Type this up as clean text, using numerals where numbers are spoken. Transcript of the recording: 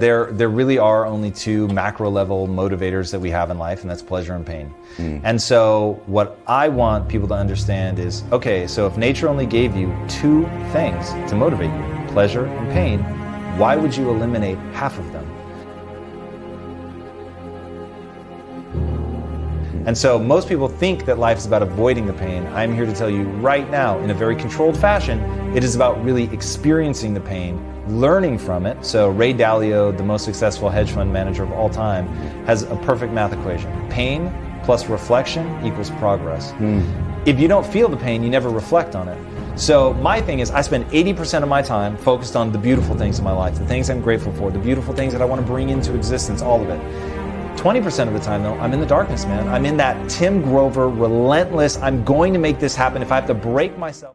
there really are only two macro level motivators that we have in life, and that's pleasure and pain. And so what I want people to understand is, okay, so if nature only gave you two things to motivate you, pleasure and pain, why would you eliminate half of them? And so most people think that life is about avoiding the pain. I'm here to tell you right now, in a very controlled fashion, it is about really experiencing the pain, learning from it. So Ray Dalio, the most successful hedge fund manager of all time, has a perfect math equation. Pain plus reflection equals progress. If you don't feel the pain, you never reflect on it. So my thing is, I spend 80% of my time focused on the beautiful things in my life, the things I'm grateful for, the beautiful things that I want to bring into existence, all of it. 20% of the time, though, I'm in the darkness, man. I'm in that Tim Grover, relentless, I'm going to make this happen. If I have to break myself.